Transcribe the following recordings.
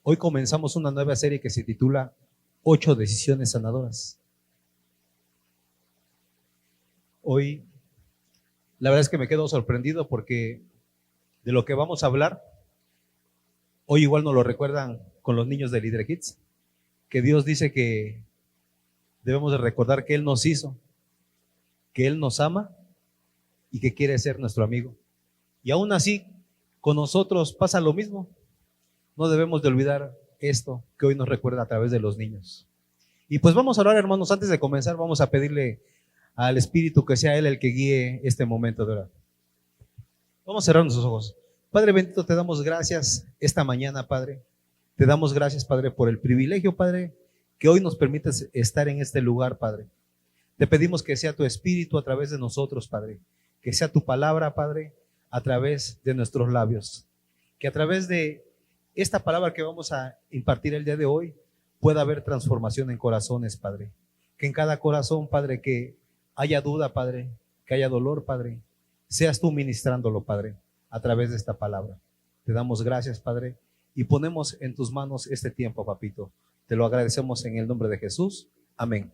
Hoy comenzamos una nueva serie que se titula 8 decisiones sanadoras. Hoy, la verdad es que me quedo sorprendido porque de lo que vamos a hablar, hoy igual nos lo recuerdan con los niños de Líder Kids, que Dios dice que debemos de recordar que Él nos hizo, que Él nos ama y que quiere ser nuestro amigo. Y aún así, con nosotros pasa lo mismo. No debemos de olvidar esto que hoy nos recuerda a través de los niños. Y pues vamos a orar, hermanos. Antes de comenzar, vamos a pedirle al Espíritu que sea Él el que guíe este momento de orar. Vamos a cerrar nuestros ojos. Padre bendito, te damos gracias esta mañana, Padre. Te damos gracias, Padre, por el privilegio, Padre, que hoy nos permites estar en este lugar, Padre. Te pedimos que sea tu Espíritu a través de nosotros, Padre. Que sea tu palabra, Padre, a través de nuestros labios. Que a través de esta palabra que vamos a impartir el día de hoy pueda haber transformación en corazones, Padre. Que en cada corazón, Padre, que haya duda, Padre, que haya dolor, Padre, seas tú ministrándolo, Padre, a través de esta palabra. Te damos gracias, Padre, y ponemos en tus manos este tiempo, papito. Te lo agradecemos en el nombre de Jesús. Amén.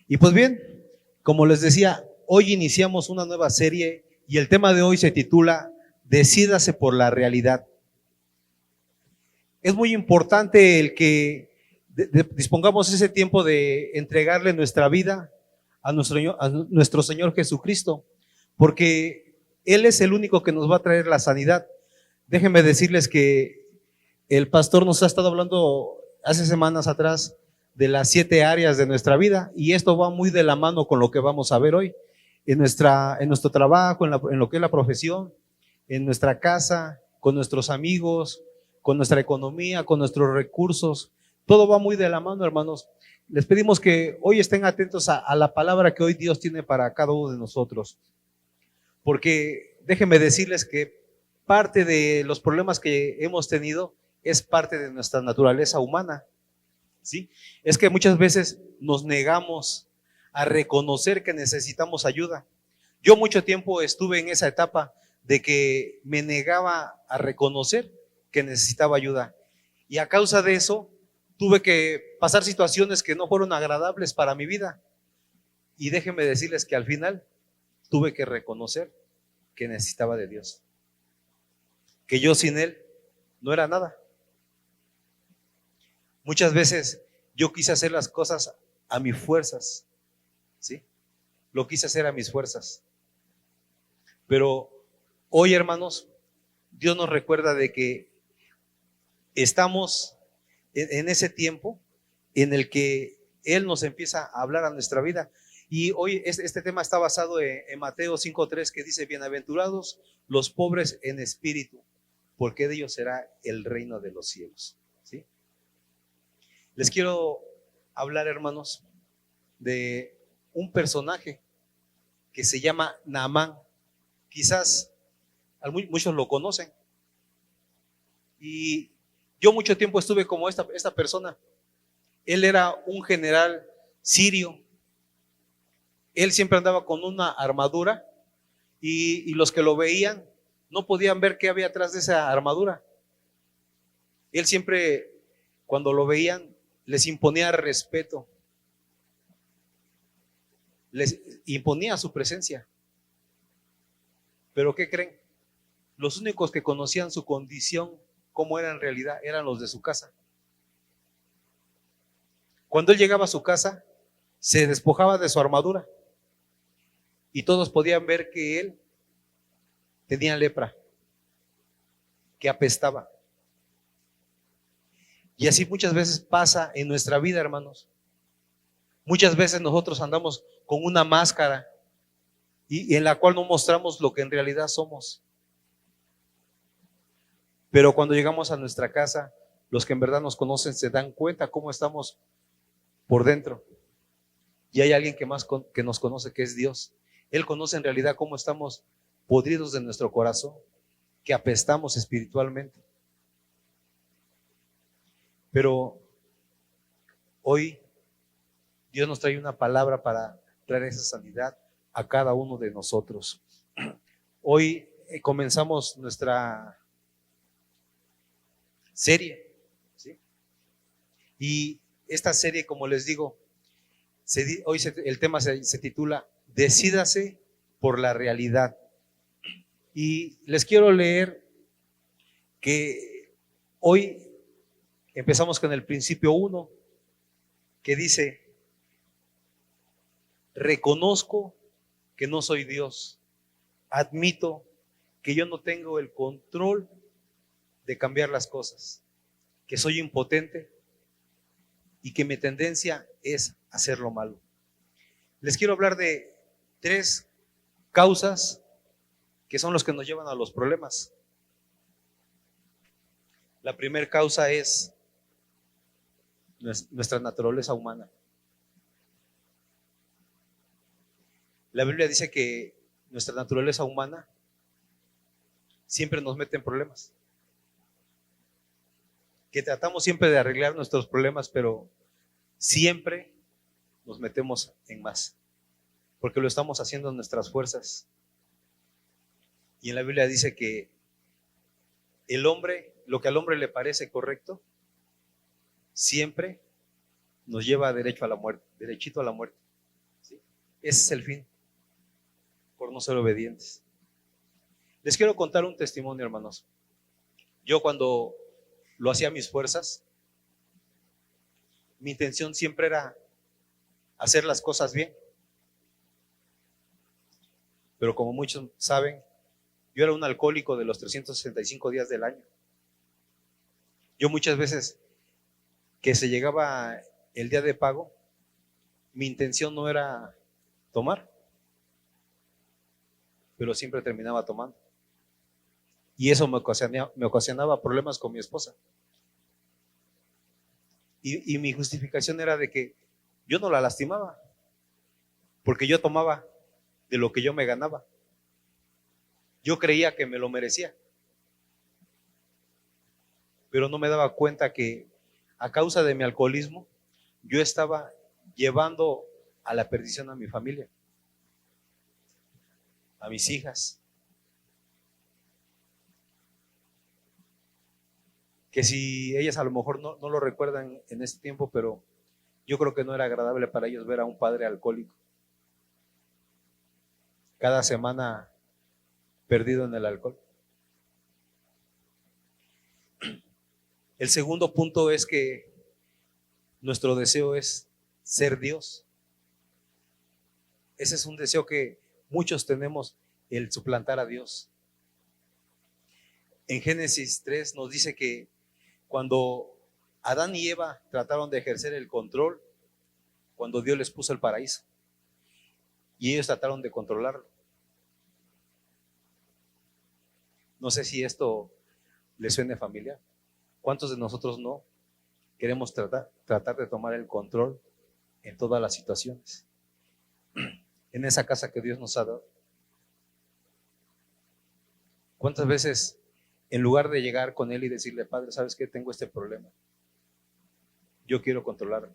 Y pues bien, como les decía, hoy iniciamos una nueva serie y el tema de hoy se titula Decídase por la realidad. Es muy importante el que dispongamos ese tiempo de entregarle nuestra vida a nuestro Señor Jesucristo, porque Él es el único que nos va a traer la sanidad. Déjenme decirles que el pastor nos ha estado hablando hace semanas atrás de las 7 áreas de nuestra vida, y esto va muy de la mano con lo que vamos a ver hoy, en nuestro trabajo, en lo que es la profesión, en nuestra casa, con nuestros amigos, con nuestra economía, con nuestros recursos. Todo va muy de la mano, hermanos. Les pedimos que hoy estén atentos a la palabra que hoy Dios tiene para cada uno de nosotros, porque déjenme decirles que parte de los problemas que hemos tenido es parte de nuestra naturaleza humana, ¿sí? Es que muchas veces nos negamos a reconocer que necesitamos ayuda. Yo mucho tiempo estuve en esa etapa de que me negaba a reconocer que necesitaba ayuda, y a causa de eso tuve que pasar situaciones que no fueron agradables para mi vida, y déjenme decirles que al final tuve que reconocer que necesitaba de Dios, que yo sin Él no era nada. Muchas veces yo quise hacer las cosas a mis fuerzas, ¿sí? Lo quise hacer a mis fuerzas. Pero hoy, hermanos, Dios nos recuerda de que estamos en ese tiempo en el que Él nos empieza a hablar a nuestra vida. Y hoy este tema está basado en Mateo 5:3, que dice: bienaventurados los pobres en espíritu, porque de ellos será el reino de los cielos, ¿sí? Les quiero hablar, hermanos, de un personaje que se llama Naamán. Quizás muchos lo conocen. Y yo mucho tiempo estuve como esta persona. Él era un general sirio. Él siempre andaba con una armadura, y los que lo veían no podían ver qué había atrás de esa armadura. Él siempre, cuando lo veían, les imponía respeto, les imponía su presencia. Pero ¿qué creen? Los únicos que conocían su condición, cómo era en realidad, eran los de su casa. Cuando él llegaba a su casa, se despojaba de su armadura, y todos podían ver que él tenía lepra, que apestaba. Y así muchas veces pasa en nuestra vida, hermanos. Muchas veces nosotros andamos con una máscara y en la cual no mostramos lo que en realidad somos. Pero cuando llegamos a nuestra casa, los que en verdad nos conocen se dan cuenta cómo estamos por dentro. Y hay alguien que nos conoce, que es Dios. Él conoce en realidad cómo estamos podridos de nuestro corazón, que apestamos espiritualmente. Pero hoy Dios nos trae una palabra para traer esa sanidad a cada uno de nosotros. Hoy comenzamos nuestra serie, ¿sí? Y esta serie, como les digo, el tema se titula Decídase por la realidad. Y les quiero leer que hoy empezamos con el principio 1, que dice: reconozco que no soy Dios, admito que yo no tengo el control de cambiar las cosas, que soy impotente y que mi tendencia es hacer lo malo. Les quiero hablar de 3 causas que son los que nos llevan a los problemas. La primera causa es nuestra naturaleza humana. La Biblia dice que nuestra naturaleza humana siempre nos mete en problemas, que tratamos siempre de arreglar nuestros problemas, pero siempre nos metemos en más, porque lo estamos haciendo en nuestras fuerzas. Y en la Biblia dice que el hombre, lo que al hombre le parece correcto, siempre nos lleva derecho a la muerte, derechito a la muerte. ¿Sí? Ese es el fin, por no ser obedientes. Les quiero contar un testimonio, hermanos. Yo, cuando lo hacía a mis fuerzas, mi intención siempre era hacer las cosas bien. Pero como muchos saben, yo era un alcohólico de los 365 días del año. Yo muchas veces que se llegaba el día de pago, mi intención no era tomar, pero siempre terminaba tomando. Y eso me ocasionaba problemas con mi esposa. Y mi justificación era de que yo no la lastimaba, porque yo tomaba de lo que yo me ganaba. Yo creía que me lo merecía, pero no me daba cuenta que a causa de mi alcoholismo yo estaba llevando a la perdición a mi familia, a mis hijas, que si ellas a lo mejor no lo recuerdan en este tiempo, pero yo creo que no era agradable para ellos ver a un padre alcohólico cada semana perdido en el alcohol. El segundo punto es que nuestro deseo es ser Dios. Ese es un deseo que muchos tenemos, el suplantar a Dios. En Génesis 3 nos dice que cuando Adán y Eva trataron de ejercer el control, cuando Dios les puso el paraíso, y ellos trataron de controlarlo. No sé si esto les suene familiar. ¿Cuántos de nosotros no queremos tratar de tomar el control en todas las situaciones? En esa casa que Dios nos ha dado. ¿Cuántas veces, en lugar de llegar con Él y decirle: Padre, ¿sabes qué? Tengo este problema. Yo quiero controlarlo.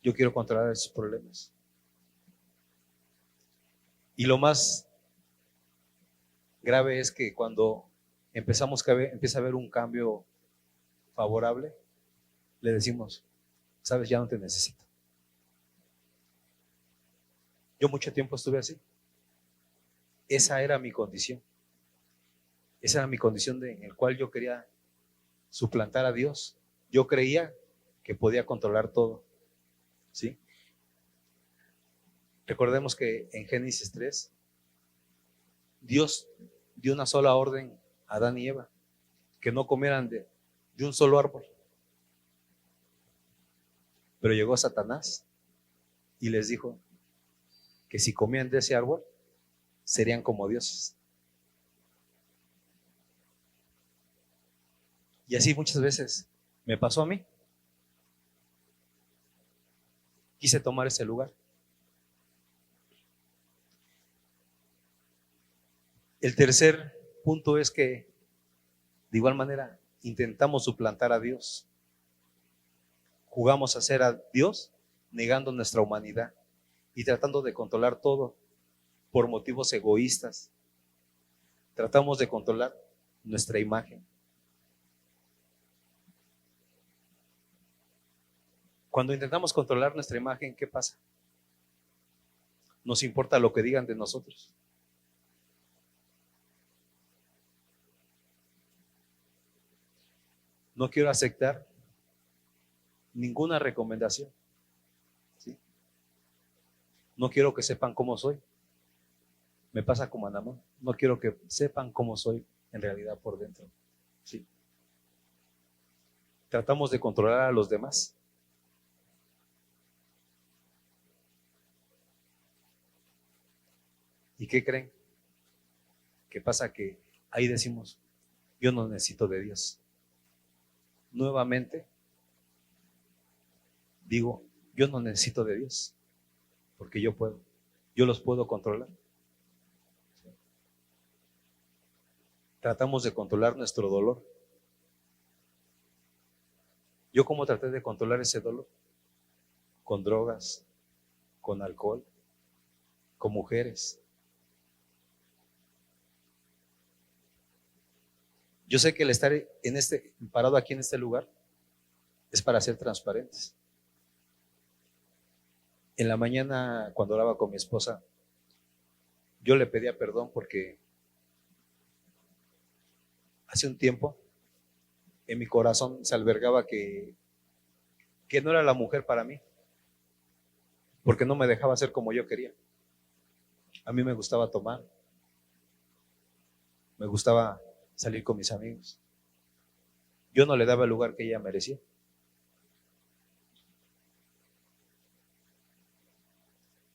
Yo quiero controlar esos problemas. Y lo más grave es que cuando empieza a haber un cambio favorable, le decimos: sabes, ya no te necesito. Yo mucho tiempo estuve así. Esa era mi condición. Esa era mi condición en la cual yo quería suplantar a Dios. Yo creía que podía controlar todo. ¿Sí? Recordemos que en Génesis 3, Dios dio una sola orden a Adán y Eva: que no comieran de un solo árbol. Pero llegó Satanás y les dijo que si comían de ese árbol, serían como dioses. Y así muchas veces me pasó a mí. Quise tomar ese lugar. El tercer punto es que, de igual manera, intentamos suplantar a Dios. Jugamos a ser a Dios negando nuestra humanidad y tratando de controlar todo por motivos egoístas. Tratamos de controlar nuestra imagen. Cuando intentamos controlar nuestra imagen, ¿qué pasa? Nos importa lo que digan de nosotros. No quiero aceptar ninguna recomendación, ¿sí? No quiero que sepan cómo soy. Me pasa como a Namán. No quiero que sepan cómo soy en realidad por dentro, ¿sí? Tratamos de controlar a los demás. ¿Y qué creen? ¿Qué pasa? Que ahí decimos, yo no necesito de Dios. Nuevamente, digo, yo no necesito de Dios, porque yo puedo, yo los puedo controlar. Tratamos de controlar nuestro dolor. ¿Yo cómo traté de controlar ese dolor? Con drogas, con alcohol, con mujeres. Yo sé que el estar parado aquí en este lugar es para ser transparentes. En la mañana, cuando oraba con mi esposa, yo le pedía perdón porque hace un tiempo en mi corazón se albergaba que no era la mujer para mí, porque no me dejaba ser como yo quería. A mí me gustaba tomar, me gustaba salir con mis amigos. Yo no le daba el lugar que ella merecía.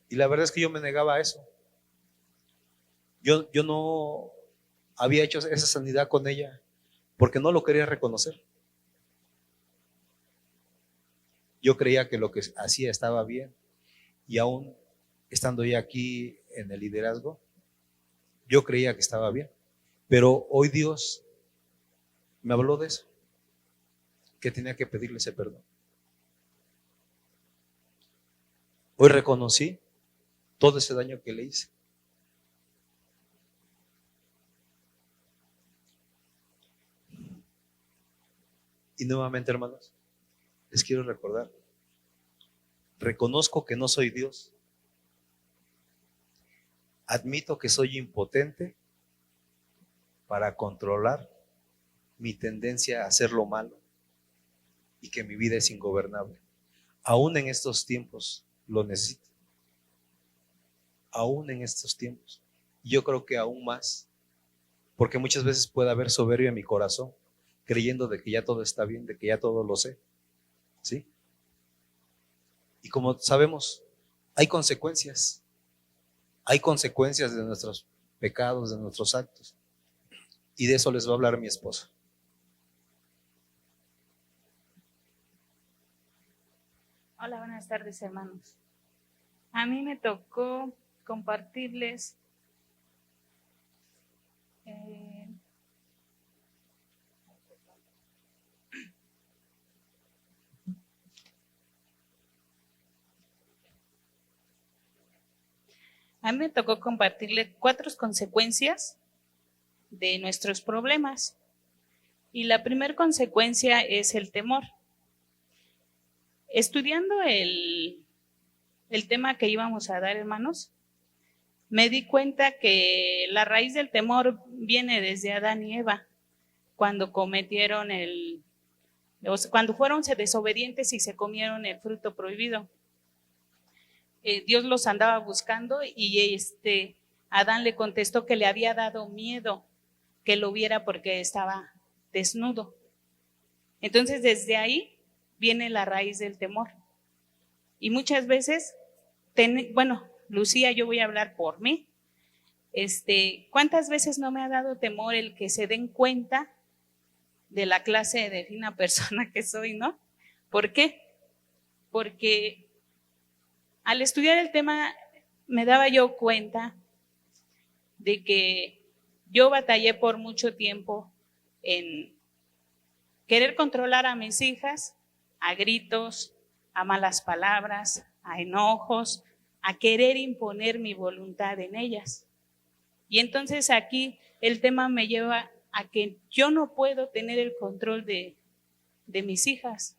Y la verdad es que yo me negaba a eso. Yo no había hecho esa sanidad con ella porque no lo quería reconocer. Yo creía que lo que hacía estaba bien, y aún estando ya aquí en el liderazgo, yo creía que estaba bien. Pero hoy Dios me habló de eso, que tenía que pedirle ese perdón. Hoy reconocí todo ese daño que le hice. Y nuevamente, hermanos, les quiero recordar, reconozco que no soy Dios. Admito que soy impotente para controlar mi tendencia a hacer lo malo y que mi vida es ingobernable. Aún en estos tiempos lo necesito. Aún en estos tiempos. Yo creo que aún más, porque muchas veces puede haber soberbia en mi corazón, creyendo de que ya todo está bien, de que ya todo lo sé, ¿sí? Y como sabemos, hay consecuencias de nuestros pecados, de nuestros actos, y de eso les va a hablar mi esposa. Hola, buenas tardes, hermanos. A mí me tocó compartirles cuatro consecuencias de nuestros problemas. Y la primera consecuencia es el temor. Estudiando el tema que íbamos a dar, hermanos, me di cuenta que la raíz del temor viene desde Adán y Eva, cuando cometieron cuando fueron desobedientes y se comieron el fruto prohibido. Dios los andaba buscando y Adán le contestó que le había dado miedo que lo viera porque estaba desnudo. Entonces, desde ahí viene la raíz del temor. Y muchas veces, Lucía, yo voy a hablar por mí. ¿Cuántas veces no me ha dado temor el que se den cuenta de la clase de fina persona que soy, ¿no? ¿Por qué? Porque al estudiar el tema me daba yo cuenta de que yo batallé por mucho tiempo en querer controlar a mis hijas, a gritos, a malas palabras, a enojos, a querer imponer mi voluntad en ellas. Y entonces aquí el tema me lleva a que yo no puedo tener el control de mis hijas.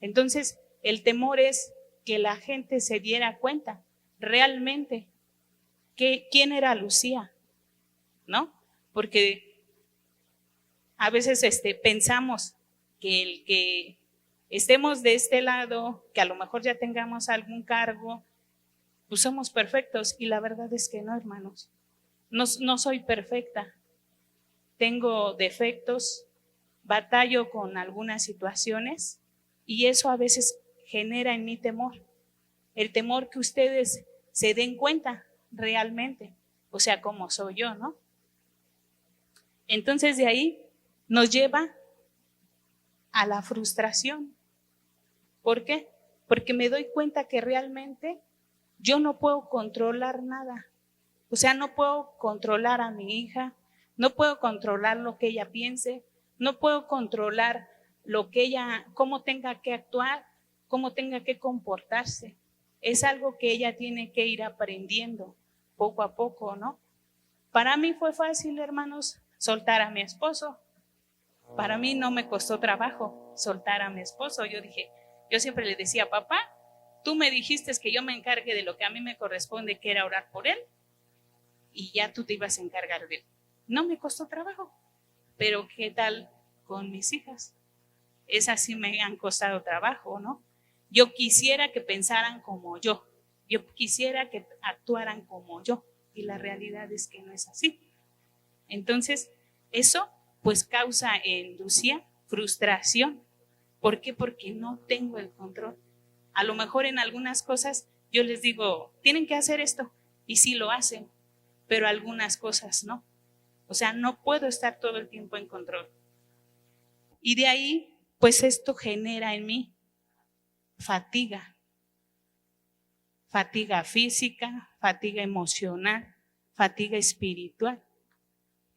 Entonces, El temor es que la gente se diera cuenta realmente quién era Lucía, ¿no? Porque a veces pensamos que el que estemos de este lado, que a lo mejor ya tengamos algún cargo, pues somos perfectos, y la verdad es que no, hermanos. No soy perfecta. Tengo defectos, batallo con algunas situaciones, y eso a veces genera en mí temor. El temor que ustedes se den cuenta realmente, o sea, cómo soy yo, ¿no? Entonces de ahí nos lleva a la frustración. ¿Por qué? Porque me doy cuenta que realmente yo no puedo controlar nada. O sea, no puedo controlar a mi hija, no puedo controlar lo que ella piense, no puedo controlar lo que ella, cómo tenga que actuar, cómo tenga que comportarse. Es algo que ella tiene que ir aprendiendo poco a poco, ¿no? Para mí fue fácil, hermanos, soltar a mi esposo. Para mí no me costó trabajo soltar a mi esposo. Yo siempre le decía, papá, tú me dijiste que yo me encargue de lo que a mí me corresponde, que era orar por él, y ya tú te ibas a encargar de él. No me costó trabajo, pero ¿qué tal con mis hijas? Esas sí me han costado trabajo, ¿no? Yo quisiera que pensaran como yo quisiera que actuaran como yo, y la realidad es que no es así. Entonces, eso pues causa en Lucía frustración. ¿Por qué? Porque no tengo el control. A lo mejor en algunas cosas yo les digo, tienen que hacer esto, y sí lo hacen, pero algunas cosas no. O sea, no puedo estar todo el tiempo en control. Y de ahí, pues esto genera en mí fatiga. Fatiga física, fatiga emocional, fatiga espiritual.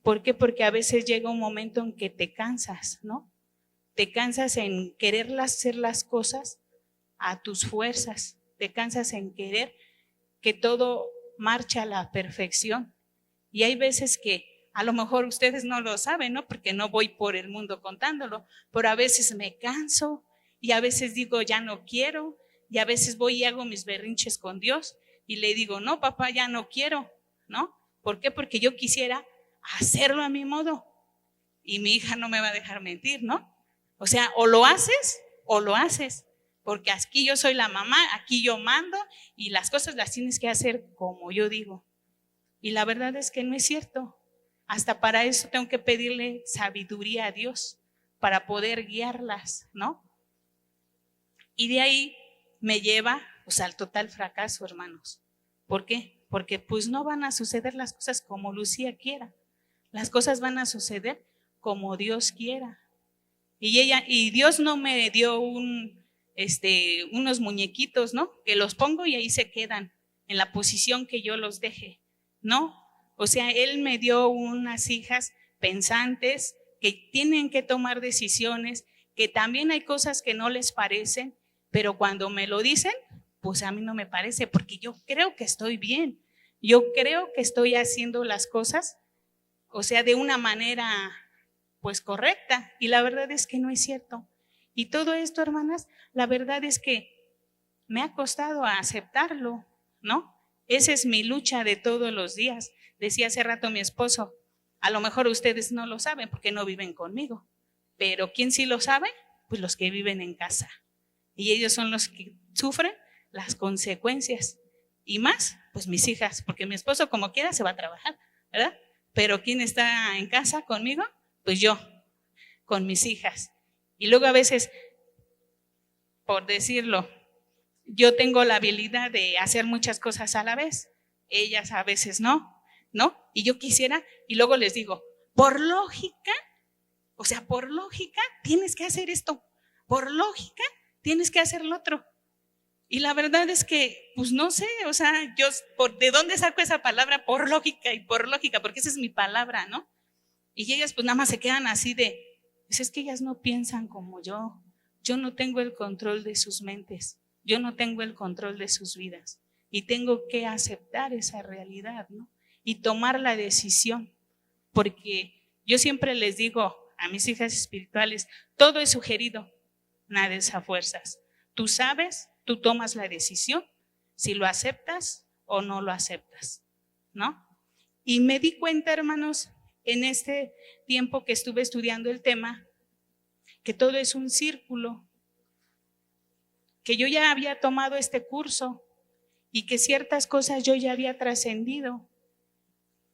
¿Por qué? Porque a veces llega un momento en que te cansas, ¿no? Te cansas en querer hacer las cosas a tus fuerzas, te cansas en querer que todo marche a la perfección. Y hay veces que a lo mejor ustedes no lo saben, ¿no? Porque no voy por el mundo contándolo, pero a veces me canso y a veces digo, ya no quiero, y a veces voy y hago mis berrinches con Dios y le digo, no, papá, ya no quiero, ¿no? ¿Por qué? Porque yo quisiera hacerlo a mi modo, y mi hija no me va a dejar mentir, ¿no? O sea, o lo haces, porque aquí yo soy la mamá, aquí yo mando, y las cosas las tienes que hacer como yo digo. Y la verdad es que no es cierto. Hasta para eso tengo que pedirle sabiduría a Dios para poder guiarlas, ¿no? Y de ahí me lleva pues al total fracaso, hermanos. ¿Por qué? Porque pues no van a suceder las cosas como Lucía quiera. Las cosas van a suceder como Dios quiera. Y Dios no me dio unos muñequitos, ¿no? Que los pongo y ahí se quedan en la posición que yo los deje, ¿no? O sea, Él me dio unas hijas pensantes que tienen que tomar decisiones, que también hay cosas que no les parecen, pero cuando me lo dicen, pues a mí no me parece, porque yo creo que estoy bien, yo creo que estoy haciendo las cosas, o sea, de una manera pues correcta, y la verdad es que no es cierto. Y todo esto, hermanas, la verdad es que me ha costado aceptarlo, ¿no? Esa es mi lucha de todos los días. Decía hace rato mi esposo, a lo mejor ustedes no lo saben porque no viven conmigo, pero ¿quién sí lo sabe? Pues los que viven en casa. Y ellos son los que sufren las consecuencias. Y más, pues mis hijas, porque mi esposo como quiera se va a trabajar, ¿verdad? Pero ¿quién está en casa conmigo? Pues yo, con mis hijas. Y luego a veces, por decirlo, yo tengo la habilidad de hacer muchas cosas a la vez, ellas a veces no, ¿no? Y yo quisiera, y luego les digo, por lógica, o sea, por lógica tienes que hacer esto, por lógica tienes que hacer lo otro. Y la verdad es que, pues no sé, o sea, ¿de dónde saco esa palabra por lógica y por lógica? Porque esa es mi palabra, ¿no? Y ellas pues nada más se quedan así de, pues es que ellas no piensan como yo no tengo el control de sus mentes, yo no tengo el control de sus vidas, y tengo que aceptar esa realidad, ¿no? Y tomar la decisión, porque yo siempre les digo a mis hijas espirituales, todo es sugerido, nada es a fuerzas. Tú sabes, tú tomas la decisión si lo aceptas o no lo aceptas, ¿no? Y me di cuenta, hermanos, en este tiempo que estuve estudiando el tema, que todo es un círculo, que yo ya había tomado este curso y que ciertas cosas yo ya había trascendido,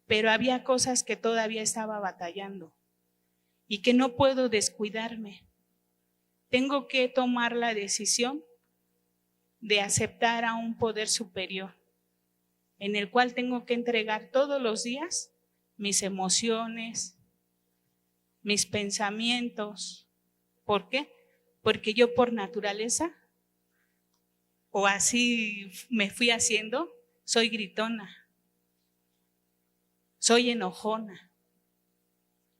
pero había cosas que todavía estaba batallando y que no puedo descuidarme. Tengo que tomar la decisión de aceptar a un poder superior, en el cual tengo que entregar todos los días mis emociones, mis pensamientos. ¿Por qué? Porque yo por naturaleza, o así me fui haciendo, soy gritona, soy enojona,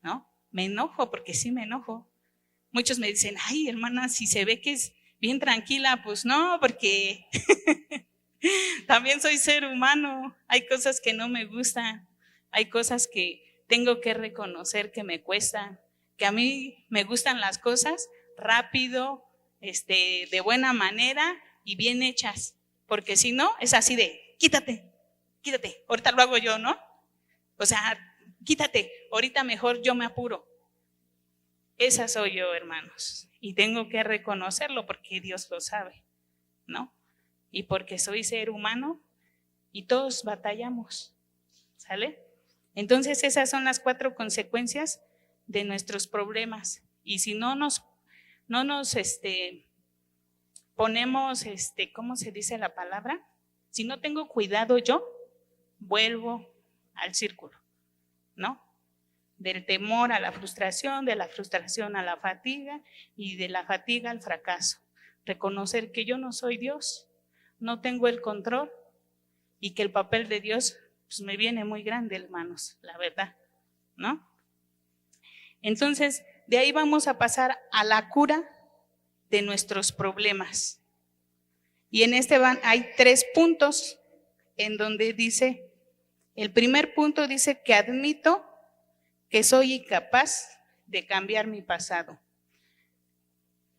¿no? Me enojo porque sí me enojo. Muchos me dicen, ay, hermana, si se ve que es bien tranquila, pues no, porque también soy ser humano. Hay cosas que no me gustan, hay cosas que tengo que reconocer que me cuestan, que a mí me gustan las cosas rápido, de buena manera y bien hechas, porque si no, es así de, quítate, ahorita lo hago yo, ¿no? O sea, quítate, ahorita mejor yo me apuro. Esa soy yo, hermanos, y tengo que reconocerlo porque Dios lo sabe, ¿no? Y porque soy ser humano y todos batallamos, ¿sale? Entonces esas son las 4 consecuencias de nuestros problemas. Y si no nos ponemos, ¿cómo se dice la palabra? Si no tengo cuidado yo, vuelvo al círculo, ¿no? Del temor a la frustración, de la frustración a la fatiga y de la fatiga al fracaso. Reconocer que yo no soy Dios, no tengo el control y que el papel de Dios pues, me viene muy grande, hermanos, la verdad, ¿no? Entonces, de ahí vamos a pasar a la cura de nuestros problemas. Y en hay 3 puntos en donde dice, el primer punto dice que admito que soy incapaz de cambiar mi pasado.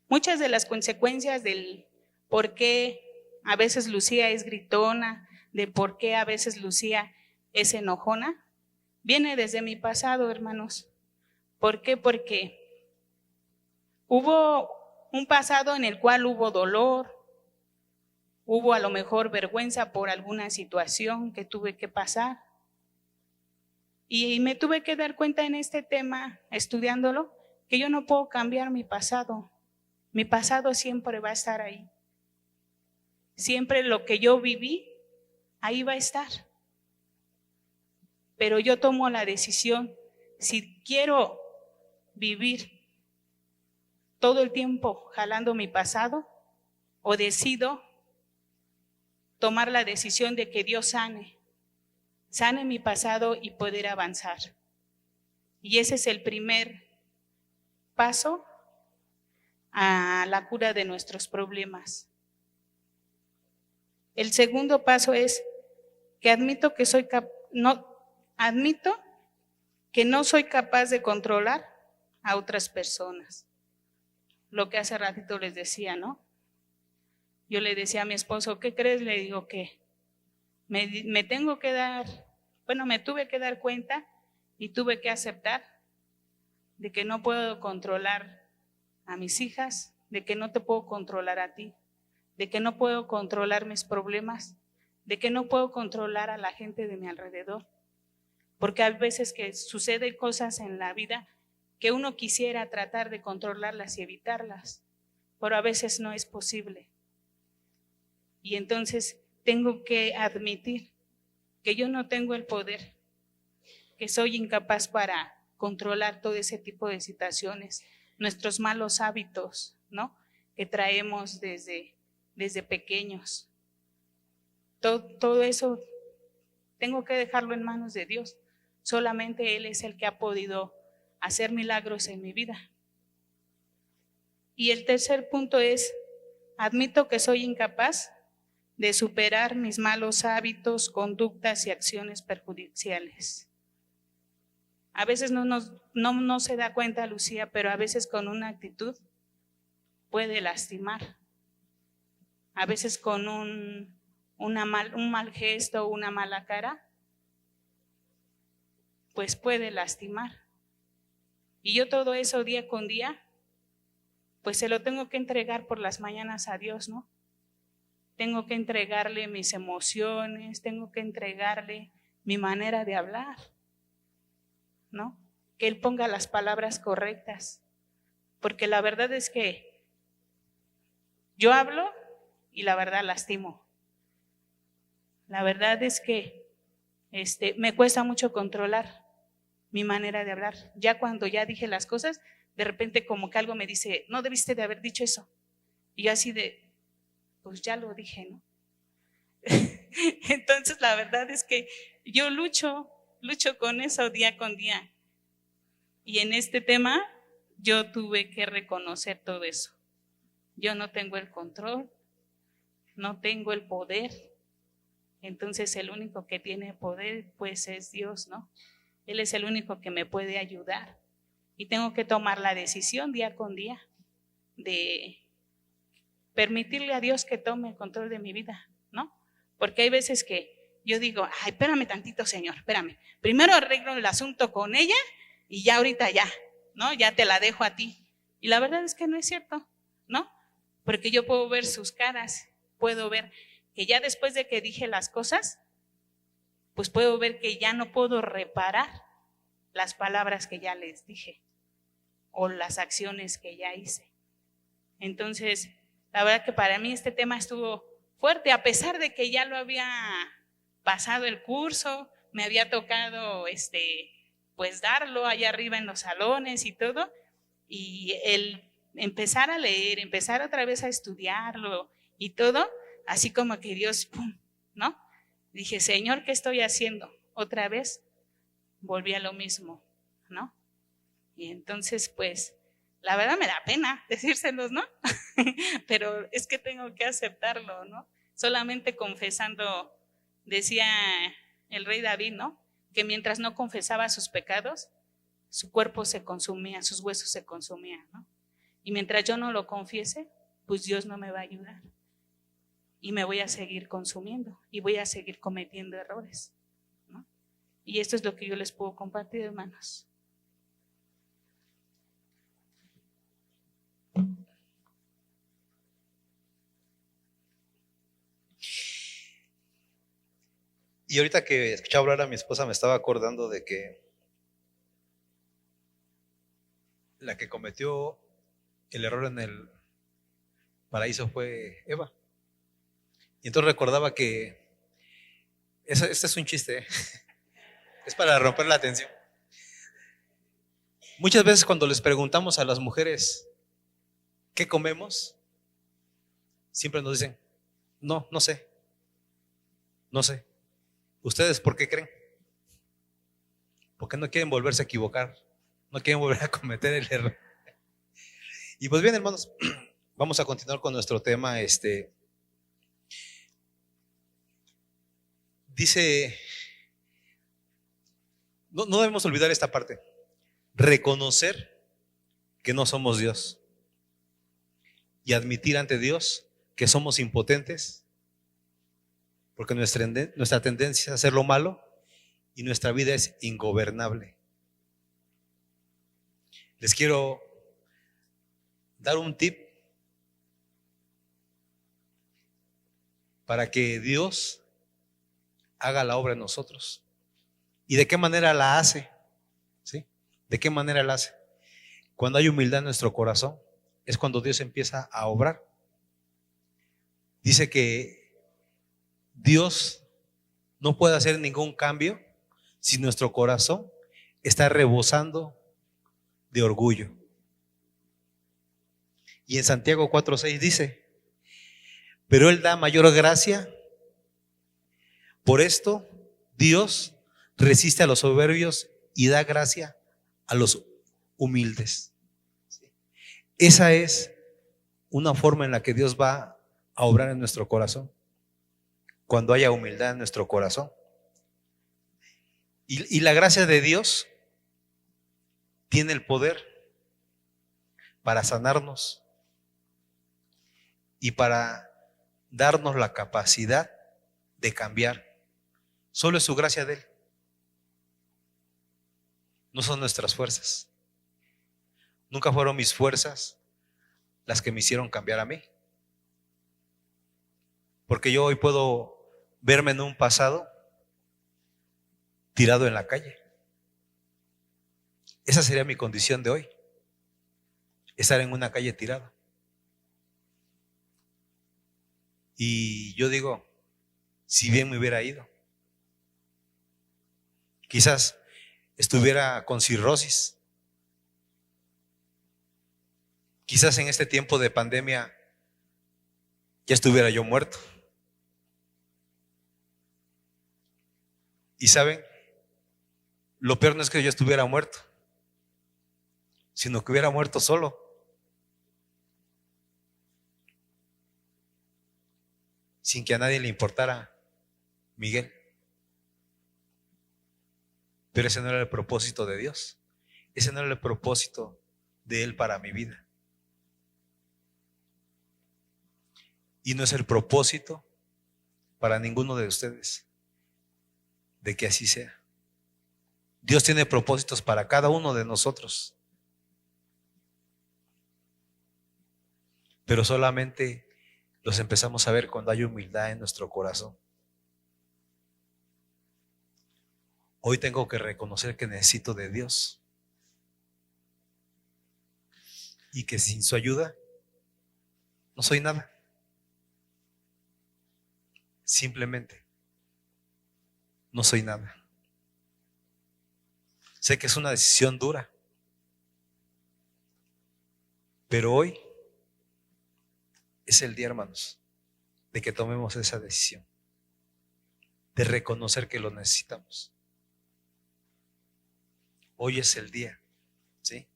Muchas de las consecuencias del por qué a veces Lucía es gritona, de por qué a veces Lucía es enojona, viene desde mi pasado, hermanos. ¿Por qué? Porque hubo un pasado en el cual hubo dolor, hubo a lo mejor vergüenza por alguna situación que tuve que pasar. Y me tuve que dar cuenta en este tema, estudiándolo, que yo no puedo cambiar mi pasado. Mi pasado siempre va a estar ahí. Siempre lo que yo viví, ahí va a estar. Pero yo tomo la decisión, si quiero vivir todo el tiempo jalando mi pasado, o decido tomar la decisión de que Dios sane mi pasado y poder avanzar. Y ese es el primer paso a la cura de nuestros problemas. El segundo paso es que admito que no soy capaz de controlar a otras personas. Lo que hace ratito les decía, ¿no? Yo le decía a mi esposo, ¿qué crees? Le digo que me tuve que dar cuenta y tuve que aceptar de que no puedo controlar a mis hijas, de que no te puedo controlar a ti, de que no puedo controlar mis problemas, de que no puedo controlar a la gente de mi alrededor, porque hay veces que suceden cosas en la vida que uno quisiera tratar de controlarlas y evitarlas, pero a veces no es posible. Y entonces tengo que admitir que yo no tengo el poder, que soy incapaz para controlar todo ese tipo de situaciones, nuestros malos hábitos, ¿no? Que traemos desde pequeños. Todo eso tengo que dejarlo en manos de Dios. Solamente Él es el que ha podido hacer milagros en mi vida. Y el tercer punto es, admito que soy incapaz de superar mis malos hábitos, conductas y acciones perjudiciales. A veces no se da cuenta Lucía, pero a veces con una actitud puede lastimar. a veces con un mal gesto o una mala cara, pues puede lastimar. Y yo todo eso día con día, pues se lo tengo que entregar por las mañanas a Dios, ¿no? Tengo que entregarle mis emociones, tengo que entregarle mi manera de hablar, ¿no? Que Él ponga las palabras correctas, porque la verdad es que yo hablo y la verdad lastimo. La verdad es que me cuesta mucho controlar mi manera de hablar. Ya cuando ya dije las cosas, de repente como que algo me dice, no debiste de haber dicho eso. Y yo así de, pues ya lo dije, ¿no? Entonces la verdad es que yo lucho con eso día con día. Y en este tema yo tuve que reconocer todo eso. Yo no tengo el control, no tengo el poder. Entonces el único que tiene poder pues es Dios, ¿no? Él es el único que me puede ayudar. Y tengo que tomar la decisión día con día de permitirle a Dios que tome el control de mi vida, ¿no? Porque hay veces que yo digo, ay, espérame tantito, Señor, espérame. Primero arreglo el asunto con ella y ya ahorita ya, ¿no? Ya te la dejo a ti. Y la verdad es que no es cierto, ¿no? Porque yo puedo ver sus caras, puedo ver que ya después de que dije las cosas, pues puedo ver que ya no puedo reparar las palabras que ya les dije o las acciones que ya hice. Entonces, la verdad que para mí este tema estuvo fuerte, a pesar de que ya lo había pasado el curso, me había tocado pues darlo allá arriba en los salones y todo, y el empezar a leer, empezar otra vez a estudiarlo y todo, así como que Dios, ¡pum!, ¿no? Dije, Señor, ¿qué estoy haciendo? Otra vez volví a lo mismo, ¿no? Y entonces, pues, la verdad me da pena decírselos, ¿no? Pero es que tengo que aceptarlo, ¿no? Solamente confesando, decía el rey David, ¿no? Que mientras no confesaba sus pecados, su cuerpo se consumía, sus huesos se consumían, ¿no? Y mientras yo no lo confiese, pues Dios no me va a ayudar. Y me voy a seguir consumiendo y voy a seguir cometiendo errores, ¿no? Y esto es lo que yo les puedo compartir, hermanos. Y ahorita que escuchaba hablar a mi esposa me estaba acordando de que la que cometió el error en el paraíso fue Eva. Y entonces recordaba que este es un chiste, ¿eh? Es para romper la tensión. Muchas veces cuando les preguntamos a las mujeres qué comemos, siempre nos dicen, no sé. ¿Ustedes por qué creen? Porque no quieren volverse a equivocar, no quieren volver a cometer el error. Y pues bien, hermanos, vamos a continuar con nuestro tema. Dice, no debemos olvidar esta parte, reconocer que no somos Dios y admitir ante Dios que somos impotentes, porque nuestra tendencia es hacer lo malo y nuestra vida es ingobernable. Les quiero dar un tip para que Dios haga la obra en nosotros. ¿Y de qué manera la hace? ¿Sí? ¿De qué manera la hace? Cuando hay humildad en nuestro corazón, es cuando Dios empieza a obrar. Dice que Dios no puede hacer ningún cambio si nuestro corazón está rebosando de orgullo. Y en Santiago 4:6 dice, pero Él da mayor gracia. Por esto, Dios resiste a los soberbios y da gracia a los humildes. Esa es una forma en la que Dios va a obrar en nuestro corazón, cuando haya humildad en nuestro corazón. Y la gracia de Dios tiene el poder para sanarnos y para darnos la capacidad de cambiar. Solo es su gracia de Él. No son nuestras fuerzas. Nunca fueron mis fuerzas las que me hicieron cambiar a mí. Porque yo hoy puedo verme en un pasado tirado en la calle. Esa sería mi condición de hoy. Estar en una calle tirado. Y yo digo, si bien me hubiera ido, quizás estuviera con cirrosis. Quizás en este tiempo de pandemia ya estuviera yo muerto. Y saben, lo peor no es que yo estuviera muerto, sino que hubiera muerto solo. Sin que a nadie le importara Miguel. Pero ese no era el propósito de Dios. Ese no era el propósito de Él para mi vida. Y no es el propósito para ninguno de ustedes de que así sea. Dios tiene propósitos para cada uno de nosotros. Pero solamente los empezamos a ver cuando hay humildad en nuestro corazón. Hoy tengo que reconocer que necesito de Dios y que sin su ayuda no soy nada. Simplemente no soy nada. Sé que es una decisión dura, pero hoy es el día, hermanos, de que tomemos esa decisión, de reconocer que lo necesitamos. Hoy es el día, ¿sí?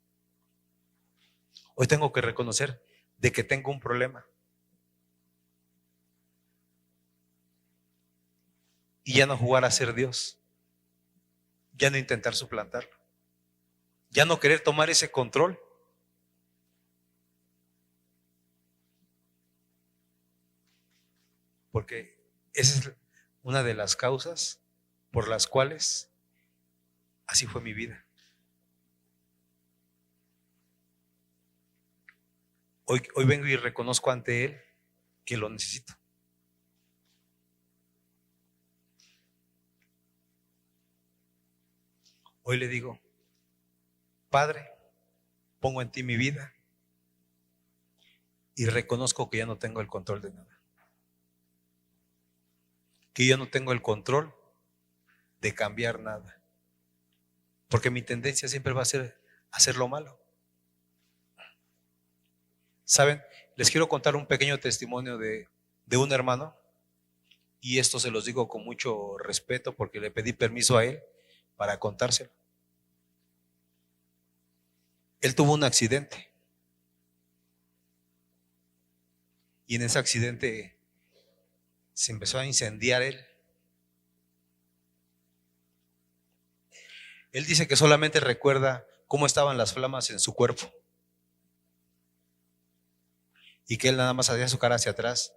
Hoy tengo que reconocer de que tengo un problema. Y ya no jugar a ser Dios, ya no intentar suplantarlo, ya no querer tomar ese control. Porque esa es una de las causas por las cuales así fue mi vida. Hoy vengo y reconozco ante Él que lo necesito. Hoy le digo, Padre, pongo en ti mi vida y reconozco que ya no tengo el control de nada. Que yo no tengo el control de cambiar nada. Porque mi tendencia siempre va a ser hacer lo malo. ¿Saben? Les quiero contar un pequeño testimonio de un hermano. Y esto se los digo con mucho respeto porque le pedí permiso a él para contárselo. Él tuvo un accidente. Y en ese accidente se empezó a incendiar él. Él dice que solamente recuerda cómo estaban las flamas en su cuerpo. Y que él nada más hacía su cara hacia atrás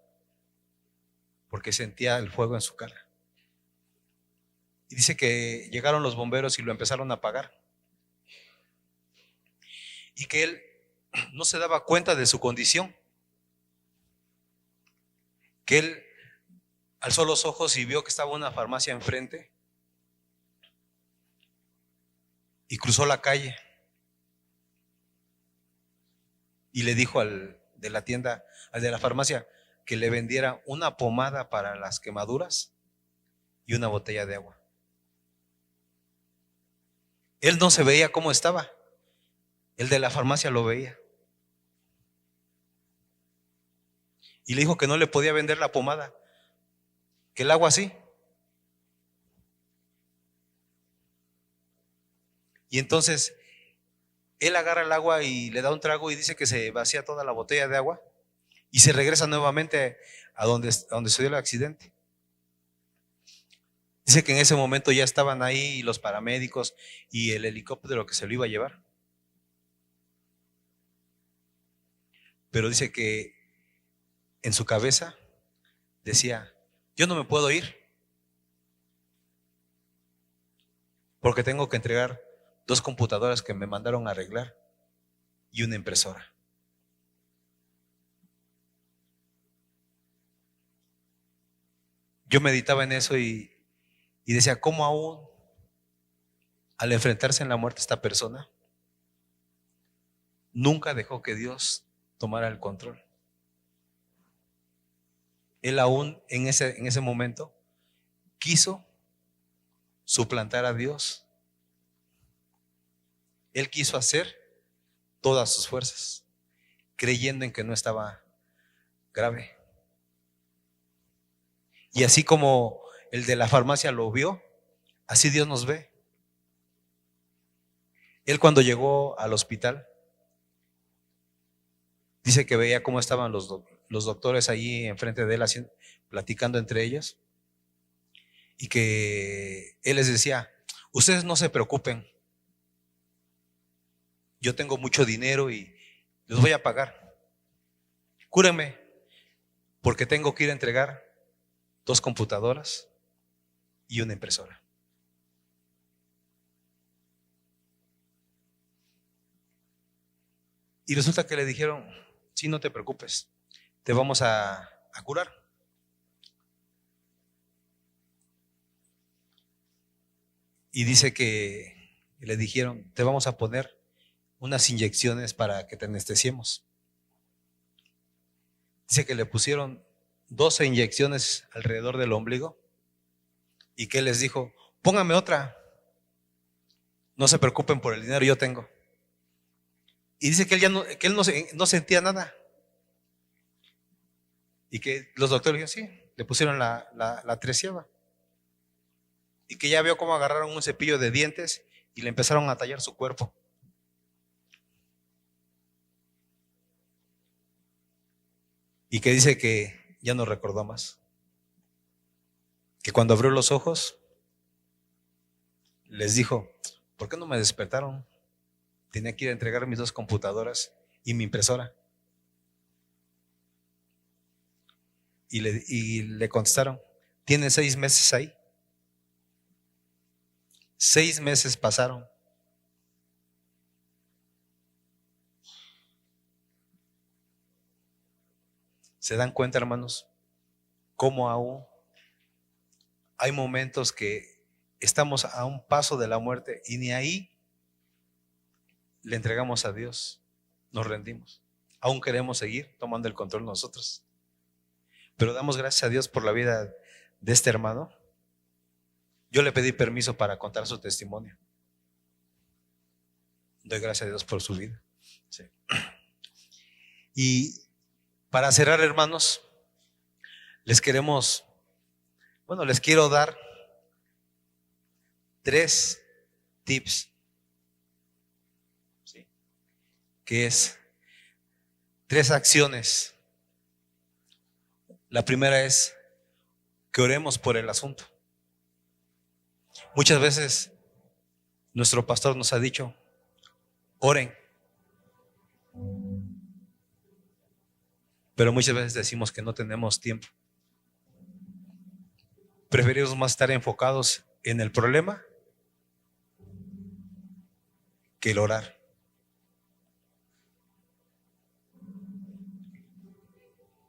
porque sentía el fuego en su cara. Y dice que llegaron los bomberos y lo empezaron a apagar. Y que él no se daba cuenta de su condición. Que él alzó los ojos y vio que estaba una farmacia enfrente y cruzó la calle y le dijo al de la tienda, al de la farmacia, que le vendiera una pomada para las quemaduras y una botella de agua. Él no se veía cómo estaba, el de la farmacia lo veía. Y le dijo que no le podía vender la pomada, que el agua sí. Y entonces él agarra el agua y le da un trago y dice que se vacía toda la botella de agua y se regresa nuevamente a donde se dio el accidente. Dice que en ese momento ya estaban ahí los paramédicos y el helicóptero que se lo iba a llevar. Pero dice que en su cabeza decía, yo no me puedo ir porque tengo que entregar 2 computadoras que me mandaron a arreglar y una impresora. Yo meditaba en eso y decía, ¿cómo aún al enfrentarse en la muerte esta persona nunca dejó que Dios tomara el control? Él aún en ese momento quiso suplantar a Dios. Él quiso hacer todas sus fuerzas, creyendo en que no estaba grave. Y así como el de la farmacia lo vio, así Dios nos ve. Él cuando llegó al hospital, dice que veía cómo estaban los doctores allí enfrente de él platicando entre ellos, y que él les decía, ustedes no se preocupen, yo tengo mucho dinero y les voy a pagar, cúrenme, porque tengo que ir a entregar 2 computadoras y una impresora. Y resulta que le dijeron, sí, no te preocupes, te vamos a curar. Y dice que le dijeron, te vamos a poner unas inyecciones para que te anestesiemos. Dice que le pusieron 12 inyecciones alrededor del ombligo y que él les dijo, póngame otra, no se preocupen por el dinero, yo tengo. Y dice que él no sentía nada. Y que los doctores dijeron, sí, le pusieron la 13ª. Y que ya vio cómo agarraron un cepillo de dientes y le empezaron a tallar su cuerpo. Y que dice que ya no recordó más. Que cuando abrió los ojos, les dijo, ¿por qué no me despertaron? Tenía que ir a entregar mis 2 computadoras y mi impresora. Y le contestaron, tiene 6 meses ahí. 6 meses pasaron. ¿Se dan cuenta, hermanos? Cómo aún hay momentos que estamos a un paso de la muerte y ni ahí le entregamos a Dios, nos rendimos. Aún queremos seguir tomando el control nosotros. Pero damos gracias a Dios por la vida de este hermano. Yo le pedí permiso para contar su testimonio. Doy gracias a Dios por su vida. Sí. Y para cerrar, hermanos, les quiero dar 3 tips. ¿Sí? Que es 3 acciones. La primera es que oremos por el asunto. Muchas veces nuestro pastor nos ha dicho, oren. Pero muchas veces decimos que no tenemos tiempo. Preferimos más estar enfocados en el problema que el orar.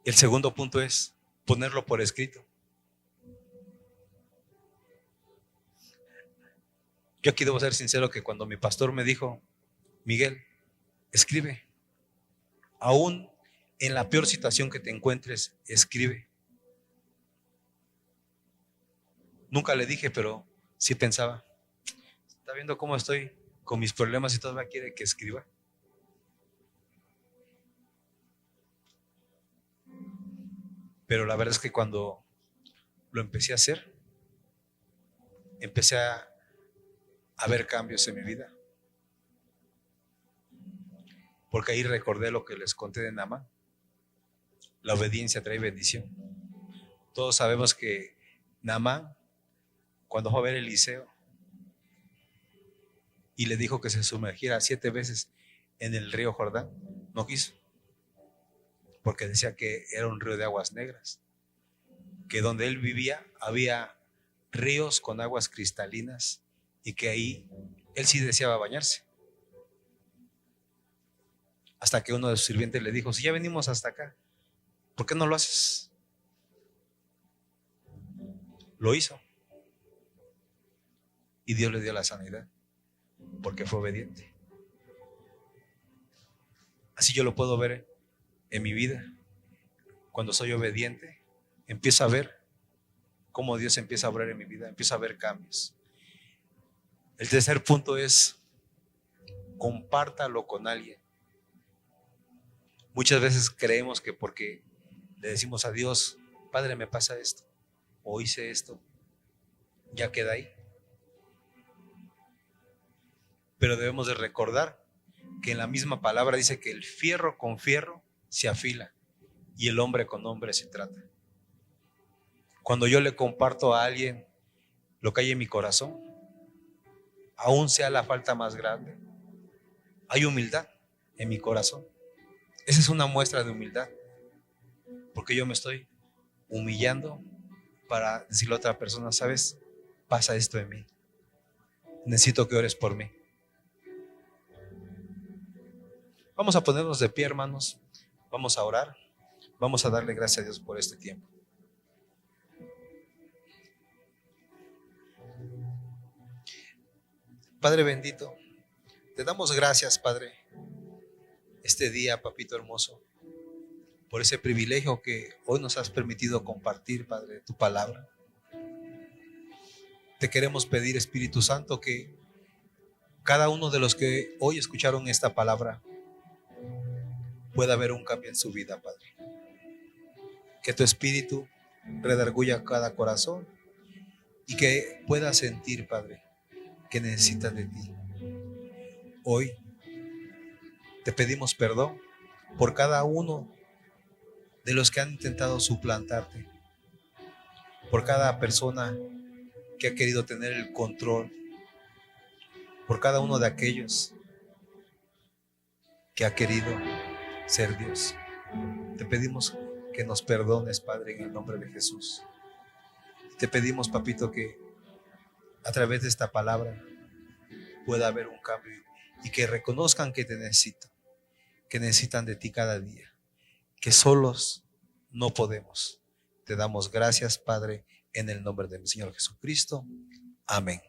El segundo punto es ponerlo por escrito. Yo aquí debo ser sincero que cuando mi pastor me dijo, Miguel, escribe, aún en la peor situación que te encuentres, escribe. Nunca le dije, pero sí pensaba, está viendo cómo estoy con mis problemas y todavía quiere que escriba. Pero la verdad es que cuando lo empecé a hacer, empecé a ver cambios en mi vida. Porque ahí recordé lo que les conté de Naamán. La obediencia trae bendición. Todos sabemos que Naamán, cuando fue a ver a Eliseo y le dijo que se sumergiera 7 veces en el río Jordán, no quiso, porque decía que era un río de aguas negras. que donde él vivía había ríos con aguas cristalinas y que ahí él sí deseaba bañarse. Hasta que uno de sus sirvientes le dijo: si ya venimos hasta acá, ¿por qué no lo haces? Lo hizo. Y Dios le dio la sanidad, porque fue obediente. Así yo lo puedo ver en mi vida. Cuando soy obediente, empiezo a ver cómo Dios empieza a obrar en mi vida, empiezo a ver cambios. El tercer punto es: compártalo con alguien. Muchas veces creemos que porque le decimos a Dios: Padre, me pasa esto, o hice esto, ya queda ahí. Pero debemos de recordar que en la misma palabra dice que el fierro con fierro se afila y el hombre con hombre se trata. Cuando yo le comparto a alguien lo que hay en mi corazón, aún sea la falta más grande, hay humildad en mi corazón. Esa es una muestra de humildad, porque yo me estoy humillando para decirle a otra persona: ¿sabes? Pasa esto en mí. Necesito que ores por mí. Vamos a ponernos de pie, hermanos. Vamos a orar. Vamos a darle gracias a Dios por este tiempo. Padre bendito, te damos gracias, Padre, este día, papito hermoso, por ese privilegio que hoy nos has permitido compartir, Padre, tu palabra. Te queremos pedir, Espíritu Santo, que cada uno de los que hoy escucharon esta palabra pueda haber un cambio en su vida, Padre. Que tu Espíritu redarguya cada corazón y que pueda sentir, Padre, que necesitan de ti. Hoy te pedimos perdón por cada uno de los que han intentado suplantarte, por cada persona que ha querido tener el control, por cada uno de aquellos que ha querido ser Dios. Te pedimos que nos perdones, Padre, en el nombre de Jesús. Te pedimos, papito, que a través de esta palabra pueda haber un cambio y que reconozcan que te necesitan, que necesitan de ti cada día, que solos no podemos. Te damos gracias, Padre, en el nombre de mi Señor Jesucristo. Amén.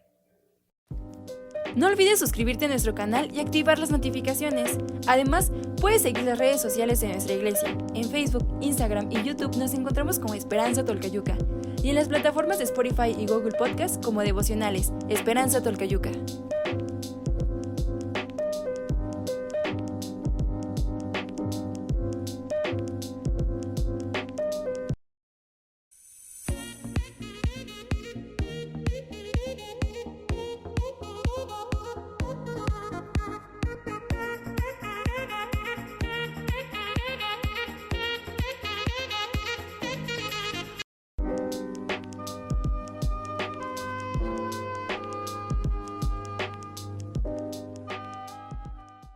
No olvides suscribirte a nuestro canal y activar las notificaciones. Además, puedes seguir las redes sociales de nuestra iglesia. En Facebook, Instagram y YouTube nos encontramos como Esperanza Tolcayuca. Y en las plataformas de Spotify y Google Podcast como Devocionales, Esperanza Tolcayuca.